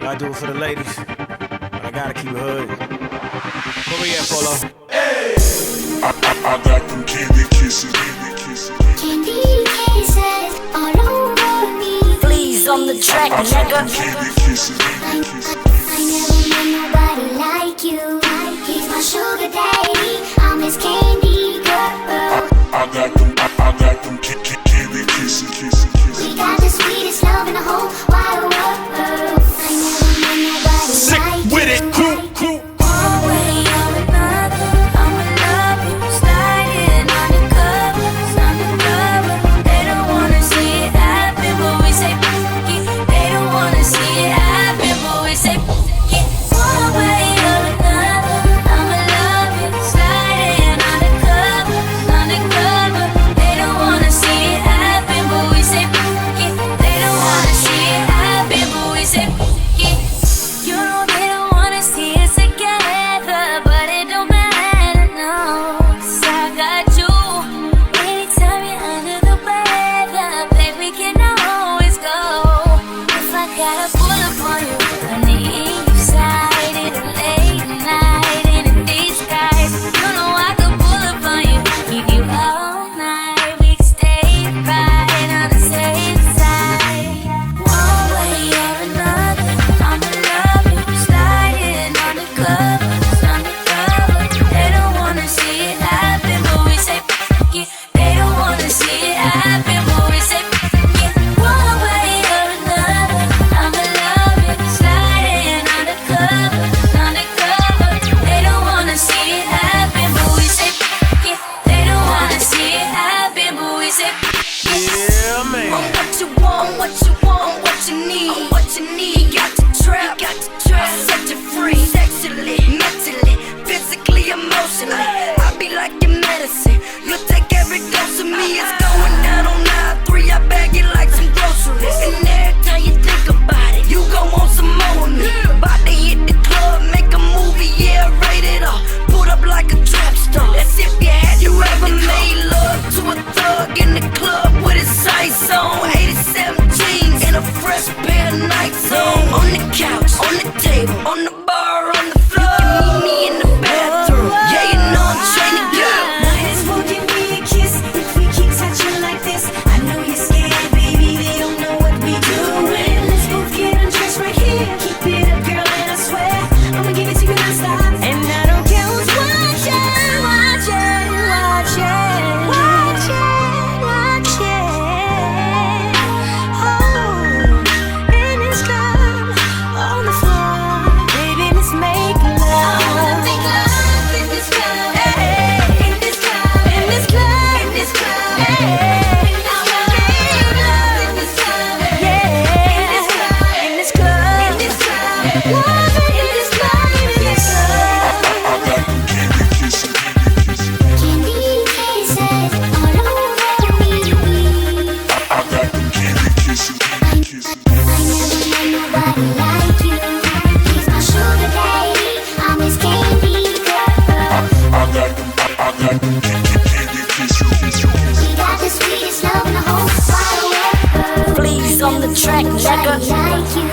I do it for the ladies, but I gotta keep it hood. Where we at, Polo? Hey! I got them candy kisses. Candy kisses all over me. Please on the track, nigga. Candy kisses. I never met nobody like you. He's my sugar daddy, I'm his candy girl. I got them candy kisses. We got the sweetest love in the whole wide world. I never met nobody Sick like you. with it, crew. One way or another, I'ma love you. Sliding undercover. They don't wanna see it happen, but we say yeah. They don't wanna see it happen, but we say yeah. One way or another, I'ma love you. Sliding undercover. They don't wanna see it happen, but we say yeah. They don't wanna see it happen, but we say yeah. You know they don't wanna see us together, but it don't matter, no. 'Cause I got you. Anytime you're under the weather, babe, we can always go. If I gotta pull up on you on the east side in the late night in the these skies, you know I could pull up on you, give you all night. We can stay right on the same side. One way or another, I'ma love you. Sliding undercover. They don't wanna see it happen, but we say yeah. They don't wanna see it happen, but we say yeah. One way or another, I'ma love you. Sliding undercover. They don't wanna see it happen, but we say yeah. They don't wanna see it happen, but we say Yeah, man. what you want, what you want, what you need, what you need. Got the trap, set you free. Sexually, mentally, physically, emotionally. I be like your medicine. You take every dose of me. It's going down on 9-3. I bag it like some groceries. And every time you think about it, you gon' want some more of me. About to hit the club, make a movie, yeah, rated R. Put up like a trap star. That's if you ever made love to a thug in the club with his sights on. 87 jeans and a fresh pair of Nikes on. On the couch, on the table, on the bar, on the floor. You can meet me in the bathroom. Yeah, you know I'm trying to go. Might as well give me a kiss if we keep touching like this. I know you're scared, baby, they don't know what we doing. Let's both get undressed right here. Keep it up, girl, and I swear I'ma give it to you non-stop. And I don't care who's watching. Oh, in this club, on the floor, baby, let's make love. I wanna make love in this club, in this club, in this club, in this club, I wanna make love in this club, in this club, in this club, in this club, love in this club, in this club. I got them candy kisses. Candy kisses all over me. I got them candy kisses. I never met nobody like you. He's my sugar daddy, I'm his candy girl. I got them candy kisses. We got the sweetest love in the whole wide world. Please on the track, nigga. Like you.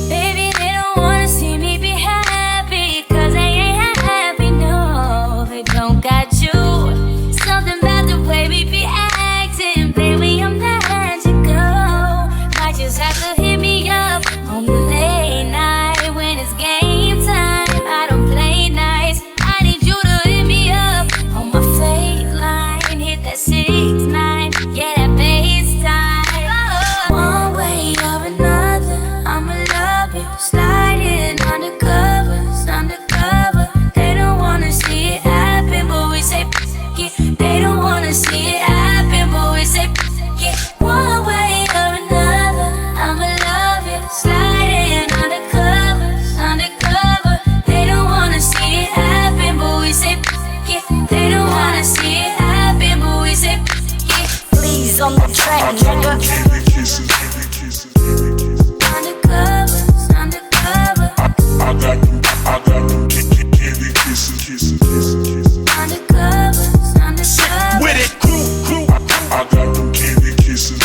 Baby, they don't wanna see me be happy, 'cause I ain't happy, no. They don't got you. Something about the way we be acting, baby, I'm magical. Might just have to hit me up on the late night when it's game time. I don't play nice. I need you to hit me up on my fake line. Hit that 6-9, yeah, that FaceTime. One way or another, I'ma love you. Sliding undercover. They don't wanna see it happen, but we say yeah. They don't wanna see it happen, but we say yeah. One way or another, I'ma love you. Sliding undercover. They don't wanna see it happen, but we say yeah. They don't wanna see it happen, but we say yeah. Please on the track, nigga. Candy kisses. Undercover. I got them candy kisses. Undercover. With it, crew. I got them candy kisses.